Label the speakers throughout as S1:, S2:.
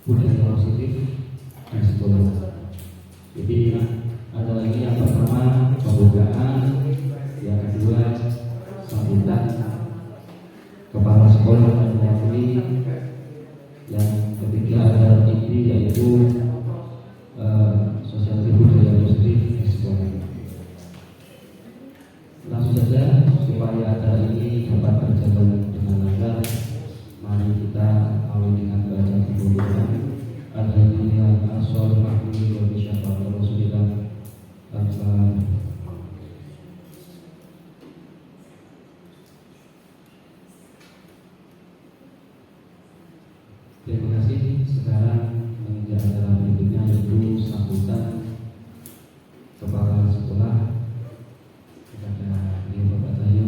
S1: budaya positif di sekolah. Jadi ada lagi yang pertama pembukaan, yang kedua sambutan kepala sekolah dan mewakili, yang ketiga ada inti yaitu sosialisasi budaya positif di sekolah. Langsung saja supaya acara ini dapat berjalan dengan lancar, mari kita awali dengan baca pembukaan. Alhamdulillah assalatu Indonesia Rasulullah. Terima kasih. Sekarang menjadi acara berikutnya yaitu sambutan kepala sekolah kepada Bapak Tayo.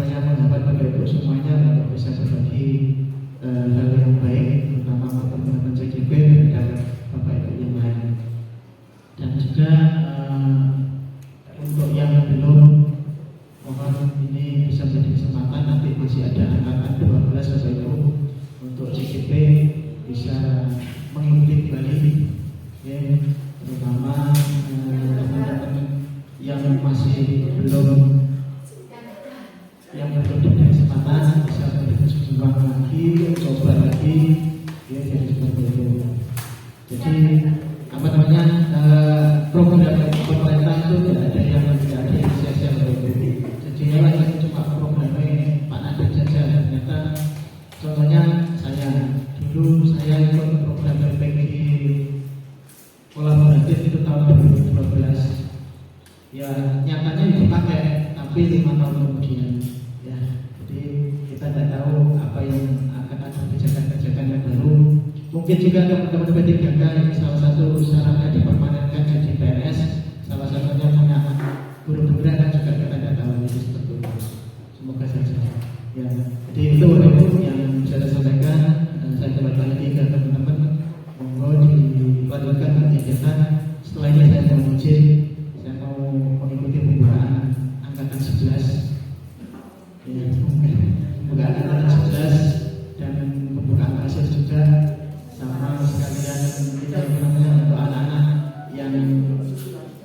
S2: tidak menghambat Bapak Ibu semuanya untuk bisa berbagi hal yang Contohnya dulu saya ikut program PPG kolaboratif itu tahun 2012. Ya nyatanya dipakai, tapi 5 tahun kemudian. Ya, jadi kita tidak tahu apa yang akan ada kebijakan-kebijakan yang baru. Mungkin juga teman-teman P3K salah satu syaratnya dipermanenkan jadi PNS, salah satunya punya guru besar juga kita tidak tahu itu seperti itu. Semoga saja. Ya, jadi itu yang bisa saya sampaikan. Saya kembali lagi ke teman-teman, monggo dilanjutkan kegiatan. Setelah ini saya mau izin, saya mau mengikuti pembukaan angkatan 11. Ya, pembukaan angkatan 11 dan pembukaan hasil juga, sama sekalian kita namanya untuk anak-anak yang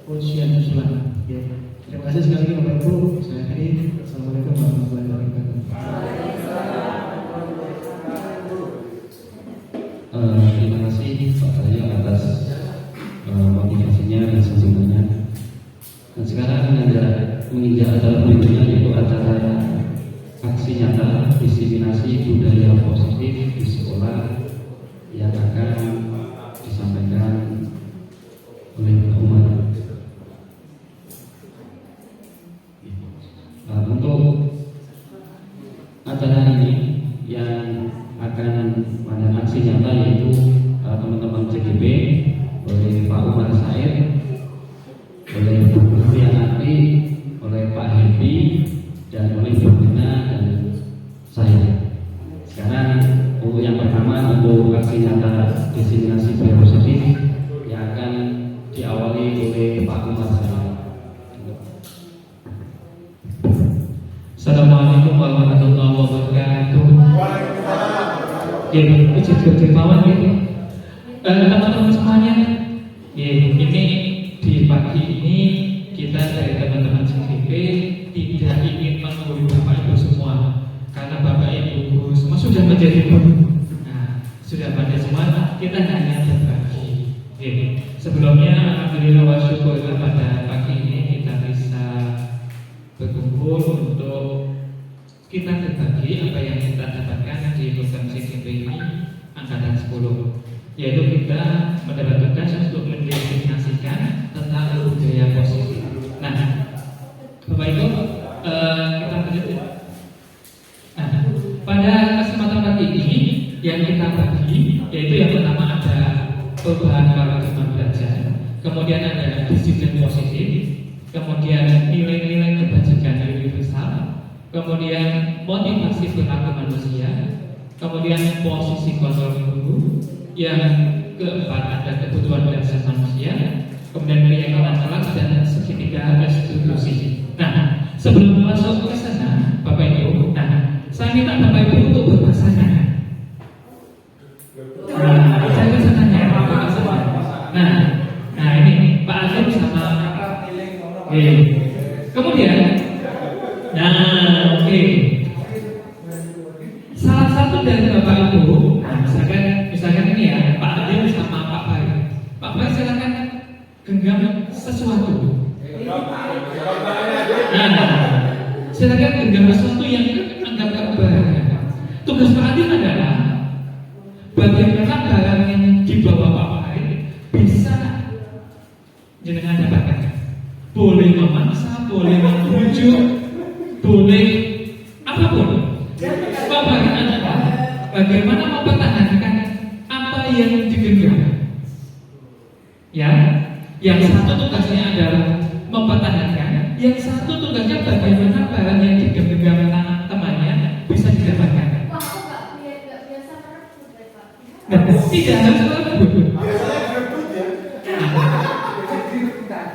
S2: ujian susulan. Ya. Terima kasih sekali lagi Bapak Ibu. Saya akhiri. Assalamualaikum warahmatullahi wabarakatuh.
S1: Terima kasih Pak Cahyo atas motivasinya dan sesungguhnya. Dan sekarang menginjak acara berikutnya, yaitu acara aksi nyata diseminasi budaya positif di sekolah yang akan disampaikan oleh Pak Umar. Untuk acara ini yang akan ada aksi nyata yaitu teman-teman CGP oleh Pak Umar Said, oleh Bu Priyanti, oleh Pak Hendi, dan oleh Bu Dina dan saya. Sekarang untuk yang pertama, untuk aksi nyata diseminasi budaya positif yang akan diawali oleh Pak Umar Said.
S3: Assalamualaikum warahmatullahi wabarakatuh. Ya, puji dermawan ya. Teman-teman semuanya, ya, ini di pagi ini kita dari teman-teman CGP tidak ingin menggurui Bapak Ibu semua, karena Bapak Ibu semua sudah menjadi guru. Nah, sudah pada semua, kita hanya berbagi. Ya, sebelumnya alhamdulillah wa syukur pada pagi ini kita bisa berkumpul untuk kita berbagi apa yang kita dapatkan di program CGP ini angkatan 10, yaitu kita mendapat tugas untuk mendefinisikan tentang budaya positif. Nah, Bapak Ibu, kita lanjut. Nah, pada kesempatan pagi ini yang kita bagi, yaitu yang pertama ada perubahan paradigma belajar, kemudian ada disiplin positif, kemudian nilai-nilai kebajikan universal, kemudian motivasi perilaku manusia, kemudian posisi kontrol guru, yang keempat ada kebutuhan dasar manusia, kemudian keyakinan kelas dan segitiga restitusi. Nah, sebelum masuk ke sana, Bapak Ibu, saya minta Bapak Ibu untuk berpasangan. Saya pasangannya, nah ini Pak Azim sama. Kemudian, salah satu dari Bapak Ibu, misalkan ini ya, Pak Adil sama Pak Baik. Pak Baik silakan genggam sesuatu. Silakan genggam sesuatu yang anggap kebahagiaan. Tugas Pak Adil adalah bagaimana barang yang dibawa Pak Baik bisa jenengan dapatkan. Boleh memaksa, boleh membujuk, boleh apapun. Bapak adalah bagaimana mempertahankan apa yang digenggam. Ya, yang satu tugasnya adalah mempertahankan, yang satu tugasnya bagaimana barang yang digenggam temannya bisa didapatkan. Tidak harus berebut.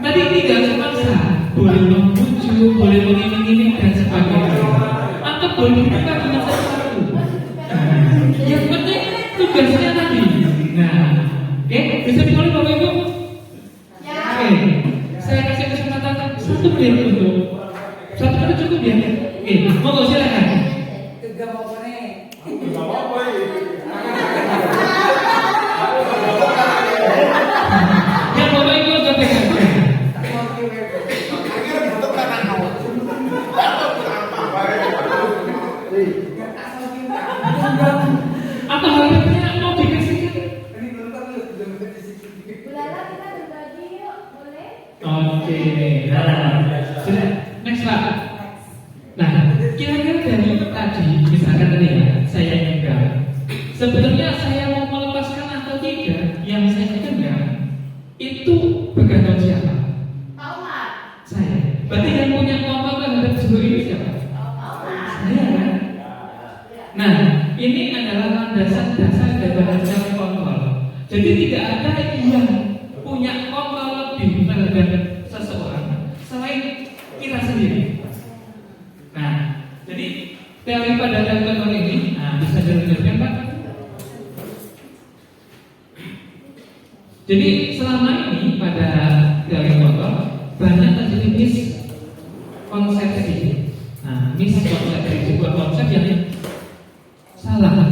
S3: Tadi tidak memaksa, boleh membujuk, boleh mengiming-iming dan sebagainya. Atau boleh dibuka dengan sesuatu. Yang penting tugasnya tadi. Bisa dimulai Bapak Ibu? Ya. Saya kasih kesempatan 1 menit untuk 1 menit cukup ya. Monggo silakan. Yang Bapak Ibu agak pegang. Hey. Nah, next Pak. Nah, kira-kira dari tadi, misalkan tadi ya, saya genggam. Sebenarnya saya mau melepaskan atau tidak, yang saya genggam itu bergantung siapa? Saya. Berarti yang punya kontrol terhadap jiwa ini siapa? Saya kan? Nah, ini adalah landasan dasar daripada self kontrol. Jadi tidak ada yang punya kontrol lebih terhadap seseorang selain kita sendiri. Nah, jadi teori pada kontrol ini, bisa dijelaskan Pak? Jadi selama ini pada teori kontrol banyak terjadi miskonsepsi. Nah, miskonsepsi sebuah konsep yang salah.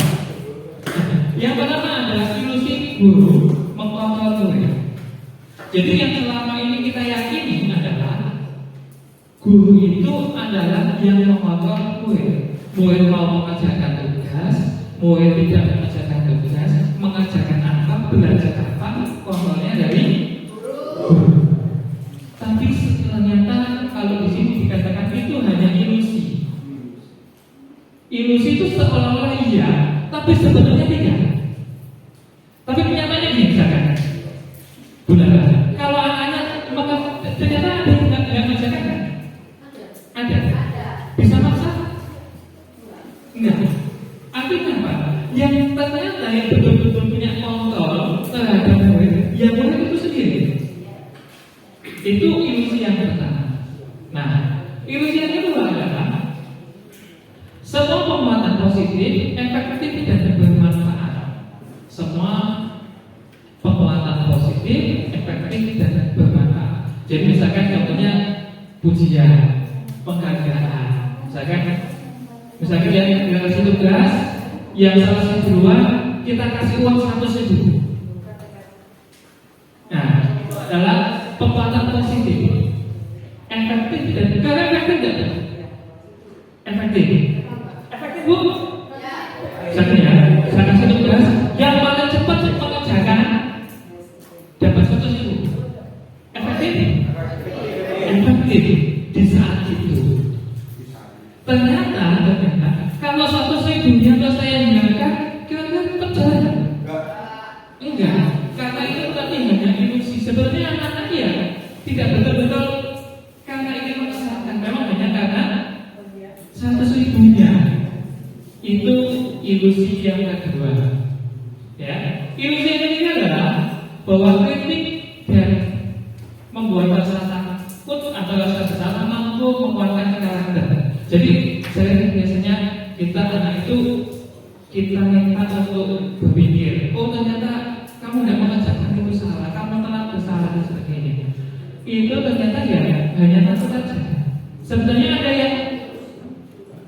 S3: Yang pertama adalah ilusi guru mengkontrol murid. Jadi yang selama ini kita yakini adalah guru itu adalah yang mengontrol murid. Murid mau mengerjakan tugas, murid tidak mengerjakan tugas, mengerjakan apa, belajar apa, kontrolnya dari guru. Tapi ternyata kalau di sini dikatakan itu hanya ilusi. Ilusi itu seolah-olah iya, tapi sebenarnya tidak. Tapi kenyataannya gini misalkan, benar. Kalau anaknya ternyata ada yang nggak mengerjakan kan? Ada. Bisa maksa? Enggak. Artinya apa? Yang ternyata yang betul-betul punya kontrol terhadap murid, yang murid itu sendiri. Itu ilusi yang pertama. Nah, ilusi yang kedua adalah semua penguatan positif, efektif dan bermanfaat. Semua penguatan positif, efektif dan bermanfaat. Jadi misalkan contohnya pujian, penghargaan. Misalkan yang dikasih tugas, yang selesai duluan, kita kasih uang 100.000. Nah, adalah penguatan positif, efektif dan efektif tidak? Efektif. Efektif Bu? Saya kasih tugas yang paling cepat mengerjakan dapat 100.000. Efektif? Efektif di saat itu. Ternyata kalau 100.000 yang saya hindarkan, kira-kira terjadi? Enggak, karena itu tadi hanya ilusi. Sebenarnya anak-anak ya tidak betul-betul karena ingin mengesahkan, memang hanya karena 100.000-nya. Itu ilusi yang kedua. Ya, ilusi yang ketiga adalah bahwa kritik dan membuat rasa takut atau rasa bersalah mampu menguatkan karakter. Jadi biasanya kita anak itu kita minta untuk berpikir, oh ternyata kamu tidak mengerjakan itu salah, kamu telah bersalah dan sebagainya. Itu ternyata ya hanya takut saja. Sebenarnya ada yang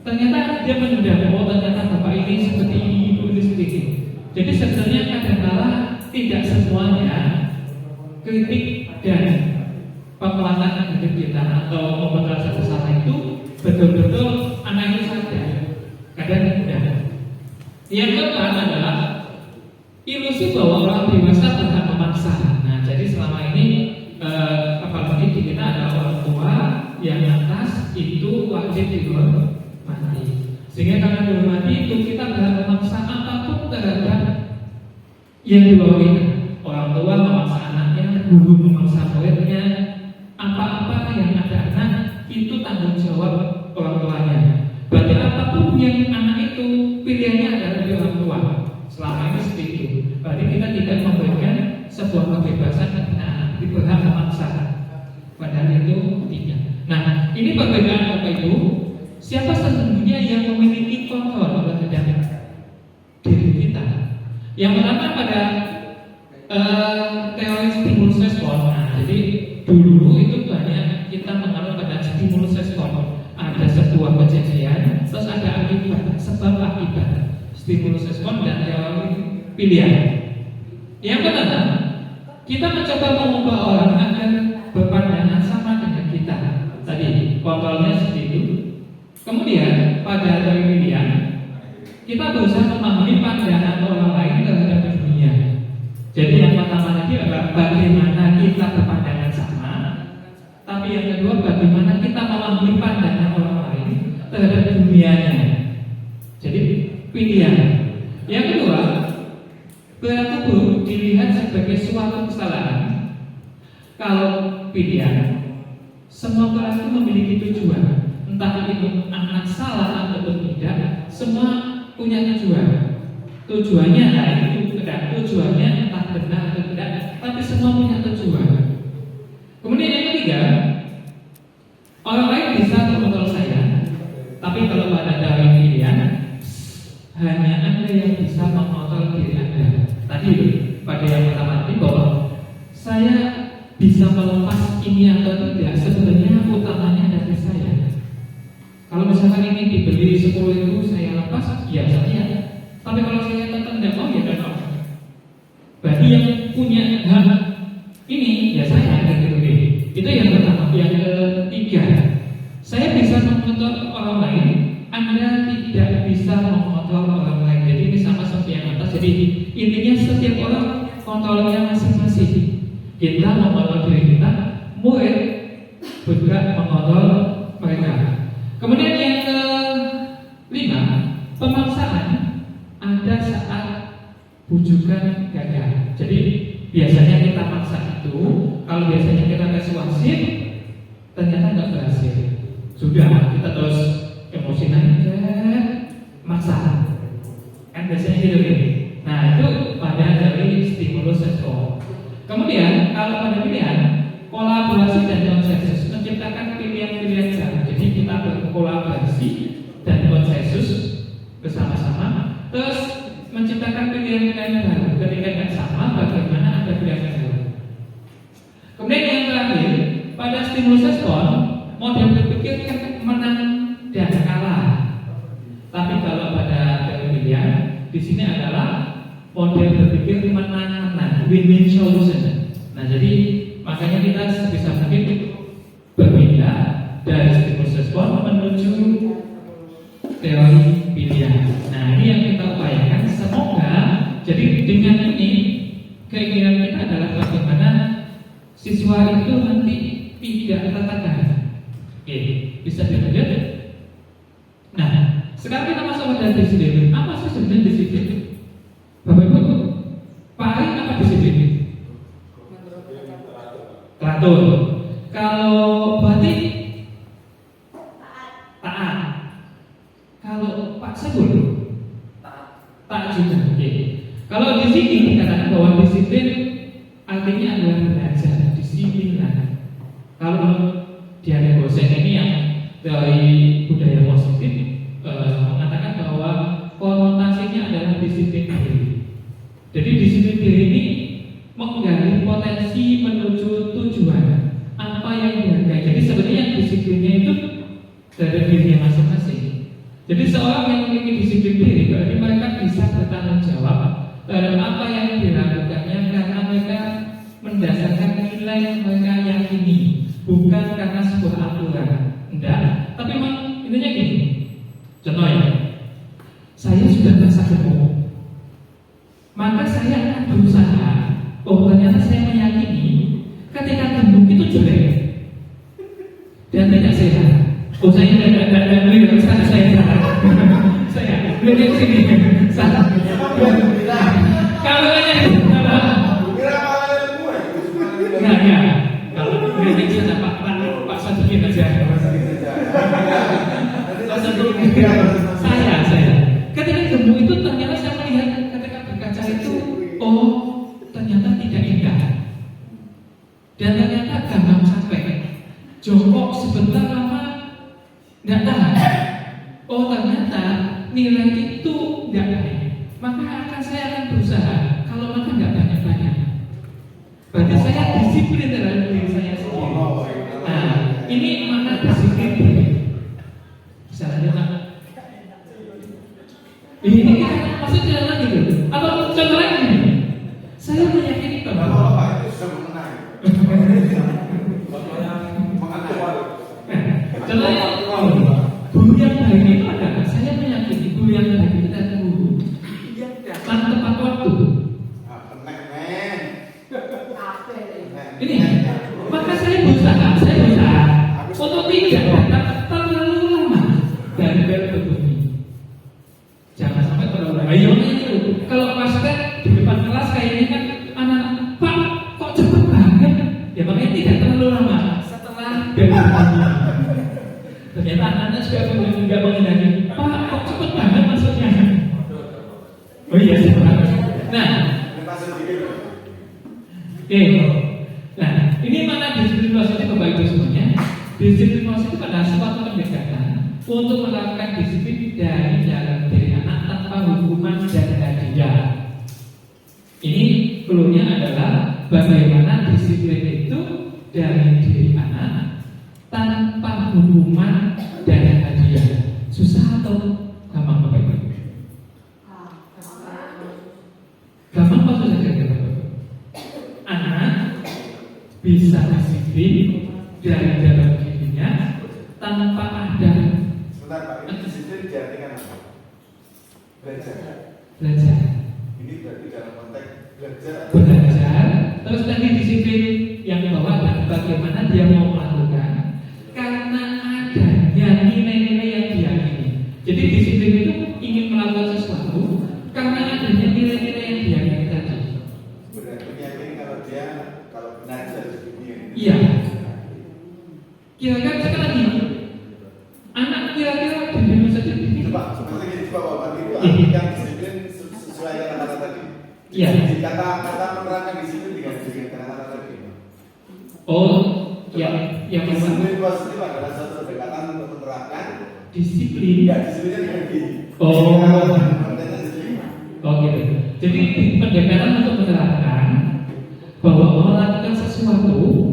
S3: ternyata dia menduga, oh ternyata bapak ini seperti ini, ibu ini seperti ini. Jadi sebenarnya kadang-kala tidak semuanya kritik dan penguatan hidup kita atau membuat rasa bersalah itu betul-betul anak itu sadar. Kadang tidak. Yang keempat adalah ilusi bahwa orang dewasa tidak memaksa. Nah, jadi selama ini apalagi di kita ada orang tua yang atas itu wajib dihormati. Sehingga karena dihormati itu kita tidak memaksa apapun terhadap yang di bawah kita. Orang tua memaksa anaknya, guru memaksa muridnya, apa-apa yang ada anak itu tanggung jawab orang tuanya. Berarti apapun yang anak itu pilihannya adalah dari orang tua. Selama ini seperti itu. Berarti kita tidak memberikan sebuah kebebasan kepada anak, berhak memaksa. Padahal itu tidak. Nah, ini perbedaan Bapak Ibu. Siapa sesungguhnya yang memiliki kontrol terhadap diri kita? Yang pertama pada teori stimulus respon. Nah, jadi dulu itu banyak kita mengenal pada stimulus respon. Ada sebuah kejadian, terus ada akibat, sebab akibat. Stimulus respon dan teori pilihan. Yang pertama, kita mencoba mengubah orang agar berpandangan sama dengan kita. Tadi kontrolnya seperti itu. Kemudian pada teori pilihan, kita berusaha memahami pandangan orang lain terhadap dunia. Jadi yang pertama tadi adalah bagaimana kita berpandangan sama, tapi Tapi yang kedua, bagaimana kita memahami pandangan orang lain terhadap dunianya. Jadi pilihan. Yang kedua, perilaku buruk dilihat sebagai suatu kesalahan. Kalau pilihan, semua perilaku memiliki tujuan. Entah itu anak salah ataupun tidak, semua punya tujuan. Tujuannya itu tidak, tujuannya entah benar atau tidak, tapi semua punya tujuan. Kemudian yang ketiga, orang lain bisa mengontrol saya, tapi kalau pada dari pilihan, hanya Anda yang bisa mengontrol diri Anda. Tadi pada yang pertama tadi bahwa saya bisa melepas ini atau tidak, sebenarnya utamanya dari saya. Kalau misalkan ini dibeli 10.000 saya lepas, ya saya. Tapi kalau saya tetap tidak mau, ya tidak mau. Berarti yang punya hak ini ya saya gitu. Itu yang pertama. Yang ketiga, saya bisa mengontrol orang lain, Anda tidak bisa mengontrol orang lain. Jadi ini sama seperti yang atas. Jadi intinya setiap orang kontrolnya masing-masing. Kita mengontrol diri kita, murid juga mengontrol mereka. Kemudian yang kelima, pemaksaan ada saat bujukan gagal. Jadi biasanya kita maksa itu, kalau biasanya kita persuasif, ternyata nggak berhasil. Sudah kita terus emosi aja, maksa. Kan biasanya gitu ya. Nah itu pada dari stimulus respon. Kemudian kalau pada pilihan, kolaborasi dan konsensus menciptakan pilihan-pilihan jalan. Jadi kita berkolaborasi dan konsensus bersama-sama, terus menciptakan pilihan-pilihan baru. Ketika tidak sama, bagaimana ada pilihan baru. Kemudian yang terakhir, pada stimulus respon, model berpikir kan menang dan kalah. Tapi kalau pada pilihan, di sini adalah model berpikir menang-menang, win-win solution. Nah, jadi makanya kita sebisa mungkin berpindah dari stimulus respon menuju teori pilihan. Nah, ini yang kita upayakan. Semoga jadi dengan ini keinginan kita adalah bagaimana siswa itu nanti tidak tertekan. Oke, bisa dilanjut. Nah, sekarang kita masuk pada disiplin. Apa sih sebenarnya disiplin? Bapak Ibu, Pak Ari apa disiplin? Teratur. Kalau batin taat. Kalau Pak Sebul taat juga. Oke. Kalau di sini dikatakan bahwa disiplin artinya adalah belajar, disiplin. Kalau di ada dosen ini yang dari budaya positif mengatakan bahwa konotasinya adalah disiplin diri. Jadi disiplin diri ini menggali potensi menuju tujuan apa yang dihargai. Jadi sebenarnya disiplinnya itu dari dirinya masing-masing. Jadi seorang yang memiliki disiplin diri berarti mereka bisa bertanggung jawab terhadap apa yang dilakukannya karena mereka mendasarkan nilai yang mereka yakini, bukan karena sebuah aturan. Enggak, tapi memang intinya gini. Contoh ya, saya sudah merasa gemuk, maka saya akan berusaha. Oh ternyata saya meyakini ketika gemuk itu jelek dan tidak sehat. Oh saya tidak beli sana saya saya beli sini sana. Kalau ya kalau beli sana Pak Sadikin aja. Saya ketika gemuk itu ternyata saya melihat ketika berkaca itu, oh ternyata tidak indah dan ternyata gampang capek, jongkok sebentar lama nggak tahan. Oh ternyata nilai itu nggak baik, maka saya akan berusaha kalau makan nggak banyak-banyak. Berarti saya disiplin terhadap diri saya sendiri. Nah ini makna disiplin diri. Bisa lanjut Pak? Ini kita masuk jalan gitu. Atau contoh lain ini, saya meyakini bahwa contohnya guru yang baik itu adalah saya meyakini guru yang baik itu adalah guru yang tepat waktu. Ini, maka saya berusaha saya berusaha untuk tidak datang terlalu lama dari berkebun. Jangan sampai terlalu lama. Ayo itu, kalau maksudnya di depan kelas kayaknya kan anak-anak, Pak, kok cepet banget? Ya makanya tidak terlalu lama. Setelah berkebun, ternyata anak-anak juga nggak menghindari. Pak, kok cepet banget maksudnya? Oh iya sih. Nah, nah ini mana disiplin positif Bapak Ibu semuanya? Disiplin positif adalah suatu pendekatan untuk melakukan disiplin dari dalam diri anak tanpa hukuman dan hadiah. Ini clue-nya adalah bagaimana disiplin itu dari diri anak tanpa hukuman dan hadiah. Susah atau gampang Bapak Ibu? Gampang apa susah kira-kira? Anak bisa disiplin dari dalam dirinya tanpa ada.
S4: Sebentar Pak, ini disiplin diartikan apa? Belajar.
S3: Belajar.
S4: Ini berarti dalam konteks belajar.
S3: Belajar. Terus tadi disiplin yang bawah dan bagaimana dia mau melakukan karena adanya nilai-nilai yang diyakini. Jadi disiplin itu ingin melakukan sesuatu karena adanya nilai-nilai yang diyakini tadi.
S4: Berarti meyakini kalau dia kalau benar harus begini.
S3: Iya. Kira-kira sekali lagi, anak kira-kira dirimu sendiri.
S4: Coba, maksudnya gini, coba Bapak itu yang disiplin sesuai kata-kata tadi.
S3: Iya.
S4: Kata menerangkan disiplin dengan kata-kata tadi.
S3: Oh, ya, yang
S4: disiplin positif adalah suatu pendekatan untuk menerapkan
S3: disiplin.
S4: Ya, disiplinnya dengan gini.
S3: Oh.
S4: Kontennya disiplin.
S3: Oh gitu. Jadi pendekatan untuk menerapkan bahwa melakukan sesuatu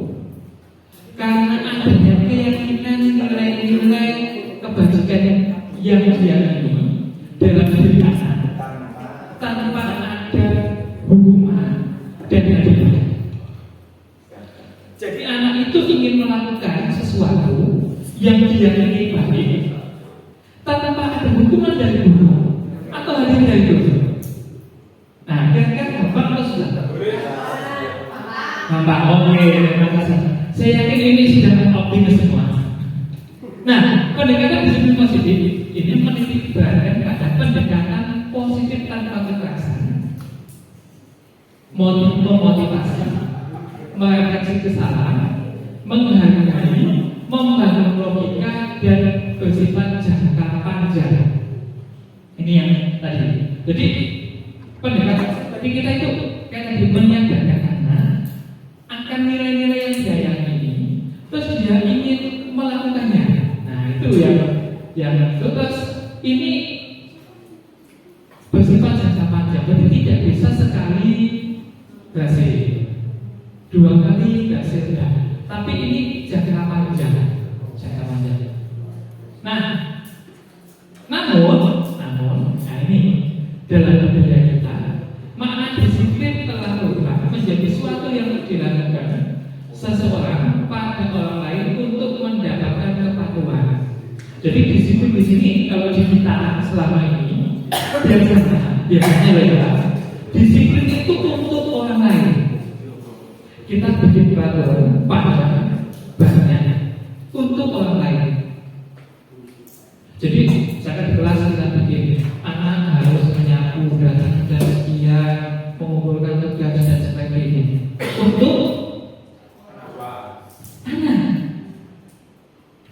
S3: karena adanya keyakinan nilai-nilai kebajikan yang diyakini dalam diri anak tanpa ada hukuman dan hadiah. Jadi anak itu ingin melakukan sesuatu yang diyakini baik tanpa ada hukuman dari guru atau hadiah dari guru. Nah, kira-kira gampang atau susah? Gampang. Oke, terima kasih. Saya yakin ini sudah optimis semua. Nah, pendekatan disiplin positif ini menitik beratkan pada pendekatan positif tanpa kekerasan, memotivasi, merefleksi kesalahan, menghargai, membangun logika dan bersifat jangka panjang. Ini yang tadi. Jadi pendekatan tadi kita itu kayak tadi menyadarkan anak akan nilai-nilai yang dia yakini, terus dia ingin melakukannya. Nah itu yang terus ini bersifat jangka panjang. Jadi tidak bisa sekali berhasil, dua kali berhasil tidak. Tapi ini jangka panjang. Nah, namun, nah ini dalam budaya kita, makna disiplin telah berubah menjadi suatu yang dilakukan seseorang pada orang lain untuk mendapatkan kepatuhan. Jadi disiplin di sini kalau di kita selama ini biasanya adalah disiplin itu untuk orang lain. Kita bikin peraturan banyak untuk orang lain. Jadi saya di kelas kita bikin anak harus menyapu dan sekian, mengumpulkan tugas dan sebagainya untuk anak,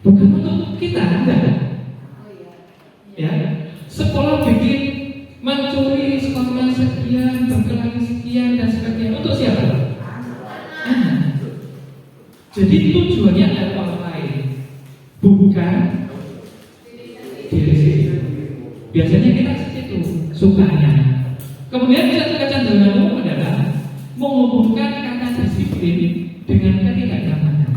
S3: bukan untuk kita, enggak. Ya, sekolah bikin mencuri sekolah sekian, berkelahi sekian dan sebagainya untuk siapa? Anak. Jadi tujuannya adalah orang lain, bukan diri sendiri. Biasanya kita seperti itu sukanya. Kemudian satu kecenderungan umum adalah menghubungkan kata disiplin dengan ketidaknyamanan.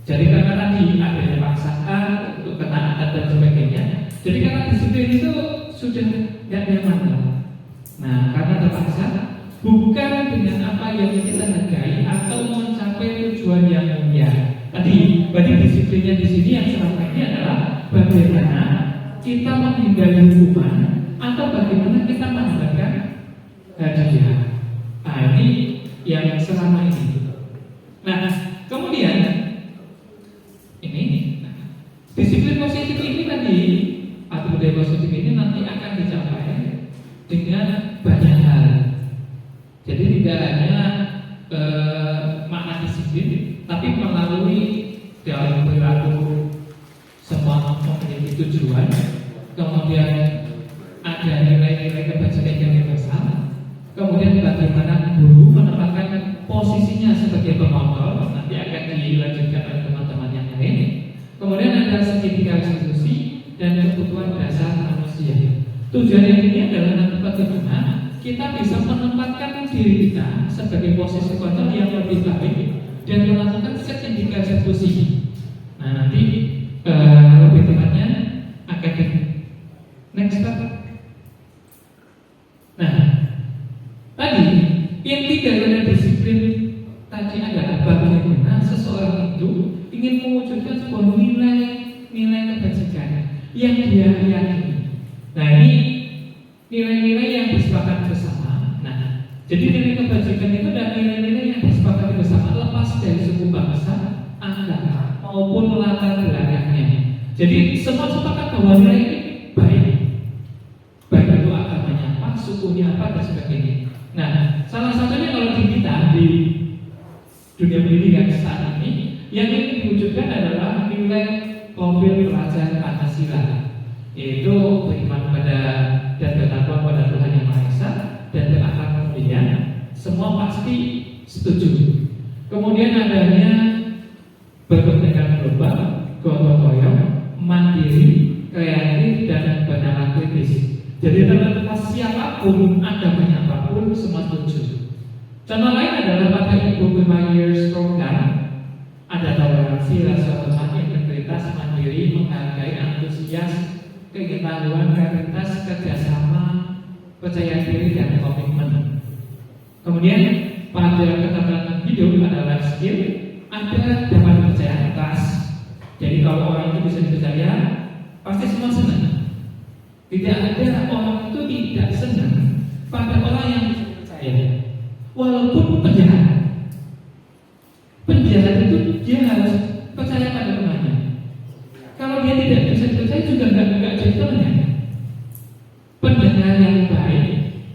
S3: Jadi karena tadi adanya paksaan untuk ketaatan dan sebagainya, jadi kata disiplin itu sudah tidak nyaman. Nah, karena terpaksa bukan dengan apa yang kita hargai atau mencapai tujuan yang mulia. Tadi, berarti disiplinnya di sini yang selama ini adalah bagaimana kita menghindari hukuman atau bagaimana kita mendapatkan hadiah. Nah, ini yang selama ini. Nah, kemudian dengan banyak hal. Jadi tidak hanya makna disiplin, tapi melalui dalam perilaku semua memiliki tujuan, kemudian ada nilai-nilai kebajikan yang universal, kemudian bagaimana guru menempatkan posisinya sebagai pengontrol, nanti akan dilanjutkan oleh teman-teman yang lain. Kemudian ada segitiga institusi dan kebutuhan dasar manusia. Tujuan yang ini adalah nanti bagaimana kita bisa menempatkan diri kita sebagai posisi kontrol yang lebih baik dan melakukan segitiga eksekusi. Nah, nanti lebih tepatnya akan next step. Nah, tadi inti dari disiplin tadi adalah bagaimana seseorang itu ingin mewujudkan sebuah nilai kebajikan yang dia yakini. Nah, ini nilai-nilai yang disepakati bersama. Nah, jadi nilai kebajikan itu adalah nilai-nilai yang disepakati bersama lepas dari suku bangsa, agama maupun latar belakangnya. Jadi semua sepakat bahwa nilai ini baik itu agamanya apa, sukunya apa, dan sebagainya. Nah, salah satunya kalau di kita di dunia pendidikan saat ini yang ingin diwujudkan adalah nilai profil pelajar Pancasila, yaitu beriman pada dan bertakwa pada Tuhan Yang Maha Esa dan berakhlak mulia. Semua pasti setuju. Kemudian adanya berkepentingan global, gotong royong, mandiri, kreatif, dan bernalar kritis. Jadi terlepas siapapun, agamanya apapun, semua setuju. Contoh lain adalah pada Ibu 5 Years Program. Ada toleransi, rasa hormat, integritas, mandiri, menghargai, antusias, pengetahuan, kreativitas, kerjasama, percaya diri, dan komitmen. Kemudian pada keterampilan hidup ada life skill, ada dapat percaya atas. Jadi kalau orang itu bisa dipercaya, pasti semua senang. Tidak ada orang itu tidak senang pada orang yang bisa dipercaya, walaupun penjahat. Penjahat itu dia harus percaya pada temannya. Kalau dia tidak bisa dipercaya juga nggak jadi temannya. Pendengar yang baik,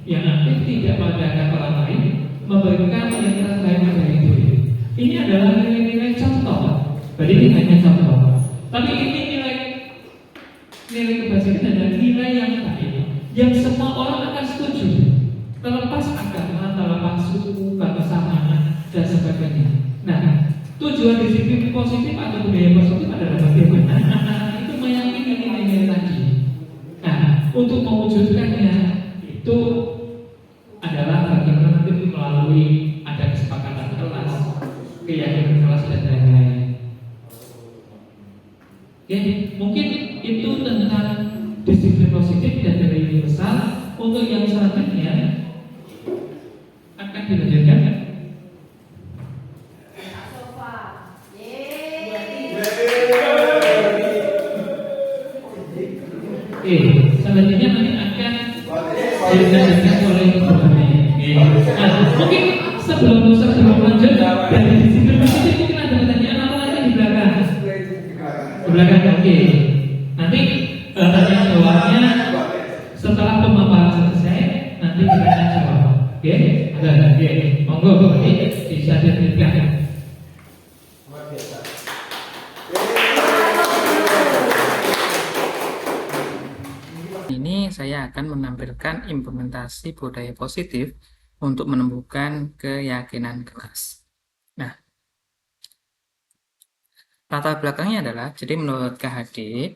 S3: yang aktif, tidak merendahkan orang lain, memberikan yang terbaik dari diri. Ini adalah nilai-nilai contoh. Jadi ini hanya contoh. Tapi ini nilai kebajikan adalah nilai yang baik, yang semua orang akan setuju, terlepas agama, terlepas suku, bangsa mana, dan sebagainya. Nah, tujuan disiplin positif atau budaya positif adalah bagaimana anak-anak itu meyakini nilai-nilai tadi. Nah, untuk mewujudkannya itu adalah bagaimana nanti melalui ada kesepakatan kelas, keyakinan kelas, dan lain-lain. Oke, mungkin itu tentang disiplin positif dan nilai universal. Untuk yang selanjutnya akan dilanjutkan. Oke, selanjutnya nanti akan dilanjutkan oleh Bapak. Nah, mungkin sebelum lanjut dari disiplin positif mungkin ada pertanyaan apa lagi di belakang? Di belakang, oke. Nanti tanya jawabnya setelah pemaparan selesai, nanti kita tanya jawab. Oke, ada, oke, monggo bisa dilanjutkan.
S5: Ini saya akan menampilkan implementasi budaya positif untuk menumbuhkan keyakinan kelas. Nah, latar belakangnya adalah, jadi menurut KHD,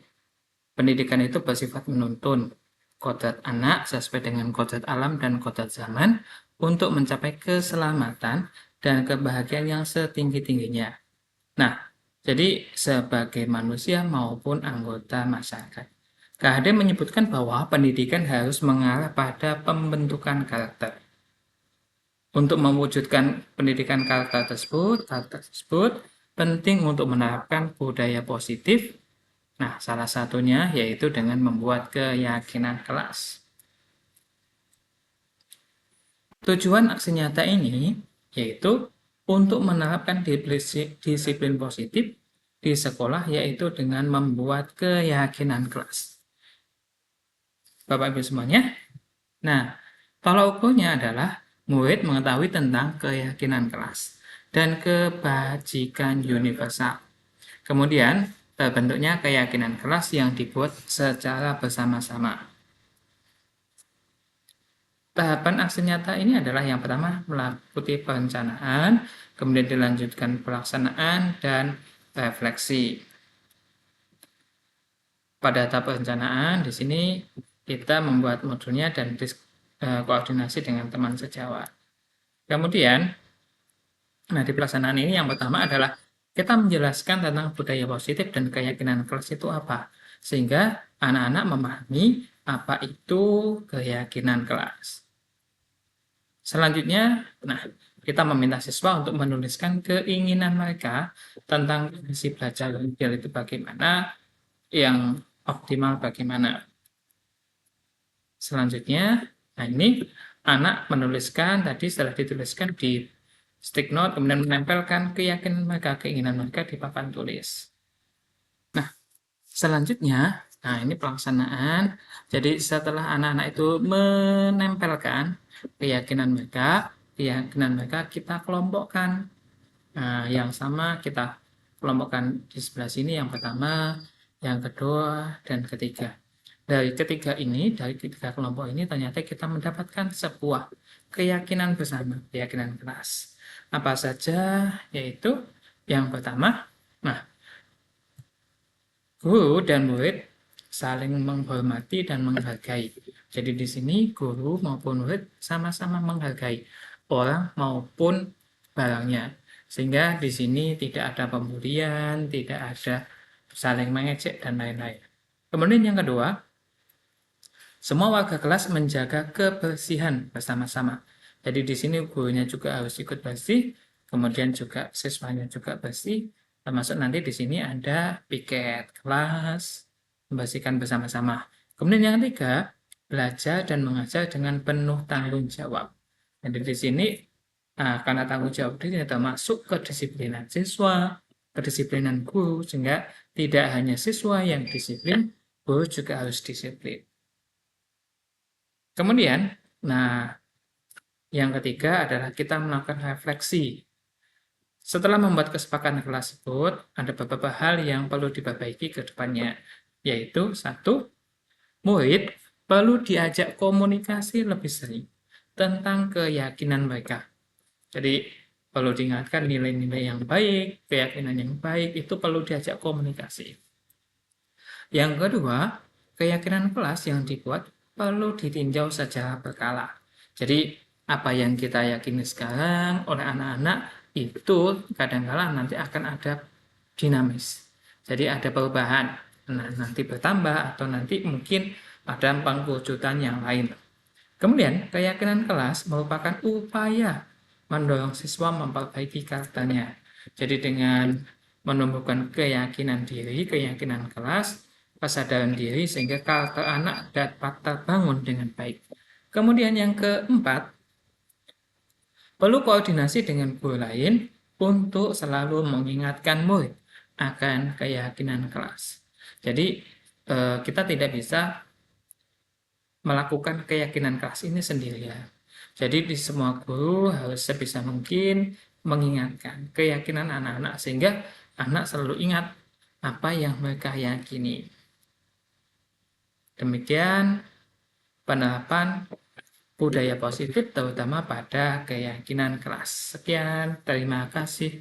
S5: pendidikan itu bersifat menuntun kodrat anak sesuai dengan kodrat alam dan kodrat zaman untuk mencapai keselamatan dan kebahagiaan yang setinggi-tingginya. Nah, jadi sebagai manusia maupun anggota masyarakat, KHD menyebutkan bahwa pendidikan harus mengarah pada pembentukan karakter. Untuk mewujudkan pendidikan karakter tersebut penting untuk menerapkan budaya positif. Nah, salah satunya yaitu dengan membuat keyakinan kelas. Tujuan aksi nyata ini yaitu untuk menerapkan disiplin positif di sekolah, yaitu dengan membuat keyakinan kelas. Bapak Ibu semuanya, Nah, tolak ukurnya adalah murid mengetahui tentang keyakinan kelas dan kebajikan universal. Kemudian, terbentuknya keyakinan kelas yang dibuat secara bersama-sama. Tahapan aksi nyata ini adalah yang pertama meliputi perencanaan, kemudian dilanjutkan pelaksanaan dan refleksi. Pada tahap perencanaan di sini kita membuat modulnya dan koordinasi dengan teman sejawat. Kemudian, di pelaksanaan ini yang pertama adalah kita menjelaskan tentang budaya positif dan keyakinan kelas itu apa, sehingga anak-anak memahami apa itu keyakinan kelas. Selanjutnya, kita meminta siswa untuk menuliskan keinginan mereka tentang kondisi belajar yang ideal itu bagaimana, yang optimal bagaimana. Selanjutnya, ini anak menuliskan tadi setelah dituliskan di stick note, kemudian menempelkan keyakinan mereka, keinginan mereka di papan tulis. Nah, selanjutnya, ini pelaksanaan. Jadi setelah anak-anak itu menempelkan keyakinan mereka kita kelompokkan. Yang sama kita kelompokkan di sebelah sini, yang pertama, yang kedua, dan ketiga. Dari ketiga kelompok ini ternyata kita mendapatkan sebuah keyakinan bersama, keyakinan kelas. Apa saja? Yaitu yang pertama, guru dan murid saling menghormati dan menghargai. Jadi di sini guru maupun murid sama-sama menghargai orang maupun barangnya. Sehingga di sini tidak ada pembulian, tidak ada saling mengejek dan lain-lain. Kemudian yang kedua, semua warga kelas menjaga kebersihan bersama-sama. Jadi di sini gurunya juga harus ikut bersih, kemudian juga siswanya juga bersih, termasuk nanti di sini ada piket kelas, membersihkan bersama-sama. Kemudian yang ketiga, belajar dan mengajar dengan penuh tanggung jawab. Jadi di sini karena tanggung jawab ini termasuk kedisiplinan siswa, kedisiplinan guru, sehingga tidak hanya siswa yang disiplin, guru juga harus disiplin. Kemudian, yang ketiga adalah kita melakukan refleksi. Setelah membuat kesepakatan kelas tersebut, ada beberapa hal yang perlu diperbaiki ke depannya, yaitu 1, murid perlu diajak komunikasi lebih sering tentang keyakinan mereka. Jadi, perlu diingatkan nilai-nilai yang baik, keyakinan yang baik, itu perlu diajak komunikasi. Yang kedua, keyakinan kelas yang dibuat perlu ditinjau secara berkala. Jadi, apa yang kita yakini sekarang oleh anak-anak itu kadang-kala nanti akan ada dinamis. Jadi ada perubahan. Nanti bertambah atau nanti mungkin ada pengwujudan yang lain. Kemudian, keyakinan kelas merupakan upaya mendorong siswa memperbaiki karakternya. Jadi dengan menumbuhkan keyakinan diri, keyakinan kelas, kesadaran diri sehingga karakter anak dapat terbangun dengan baik. Kemudian yang keempat, perlu koordinasi dengan guru lain untuk selalu mengingatkan murid akan keyakinan kelas. Jadi kita tidak bisa melakukan keyakinan kelas ini sendirian. Jadi di semua guru harus sebisa mungkin mengingatkan keyakinan anak-anak sehingga anak selalu ingat apa yang mereka yakini. Demikian penerapan budaya positif terutama pada keyakinan kelas. Sekian, terima kasih.